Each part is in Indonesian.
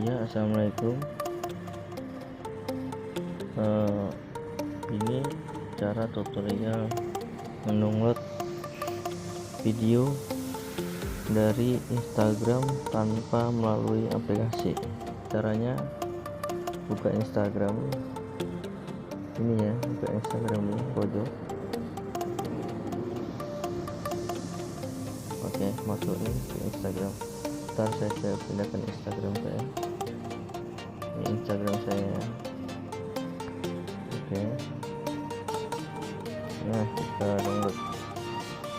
Ya, assalamualaikum. Ini cara tutorial mendownload video dari Instagram tanpa melalui aplikasi. Caranya buka Instagram ini ya, buka Instagram ini pojok. Oke, masuk nih ke Instagram. Ntar saya pindahkan Instagram saya. Ini Instagram saya. Oke. Nah, kita download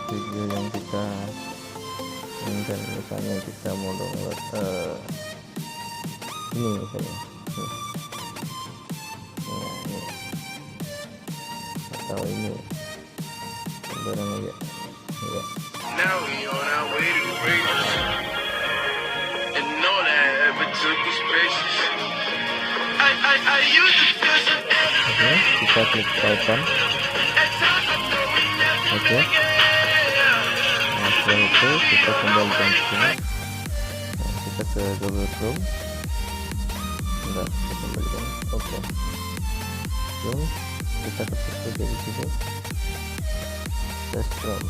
video yang kita inginkan. Misalnya kita mau download ini misalnya. Nah, ini. Atau ini. Barang aja. Ya. Now we on our way to greatness, and know that I ever took these places. I used to feel so Oke, kita klik tautan. Oke. Nah, setelah itu kita kembalikan ke sini. Nah, kita ke Google Chrome. Enggak, kita kembalikan. Oke. Lalu kita ketik saja di sini. Test Chrome.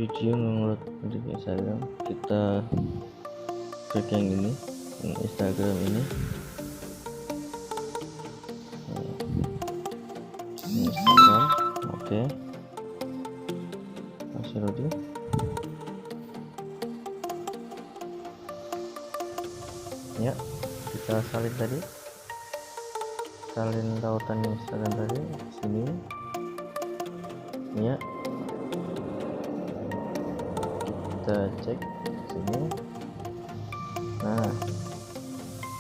Video menurut Instagram, kita klik yang ini, yang Instagram ini. Instagram, oke. Masih dulu. Ya, kita salin tadi, salin tautan Instagram tadi sini. Ya, kita cek sini. Nah,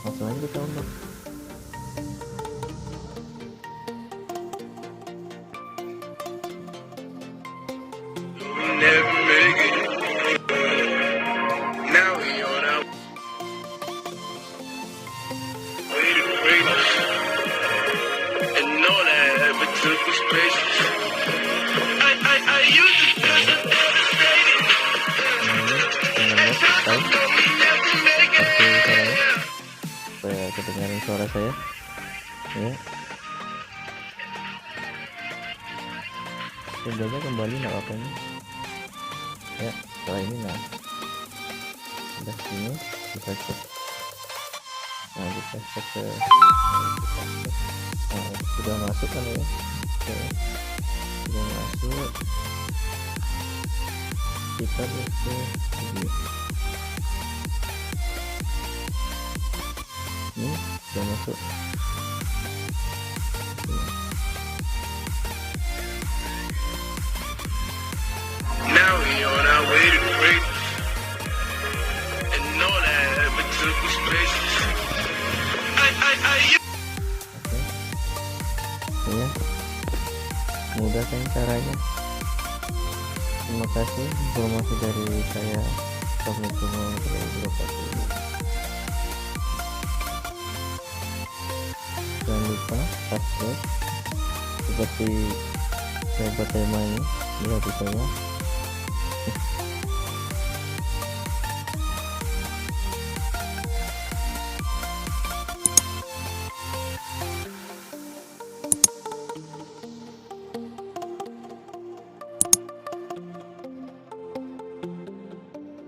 langsung aja kita unduh. never make it. Now we on our way to greatness, and know that I ever took these places. I used to feel so devastated. Supaya kedengaran suara saya ya. Sebenarnya kembali nggak apa-apa ini ya. Setelah ini nah udah sini kita cek. Nah, kita cek ke sudah masuk kan ya. Oke, sudah masuk. Kita lihat ke video ini sudah masuk. Now we on our way to greatness, and know that I ever took these places. Oke, ya, mudah kan caranya. Terima kasih informasi dari saya. Assalamualaikum warahmatullahi wabarakatuh. Jangan lupa subscribe seperti saya buat tema ini. Lihat videonya.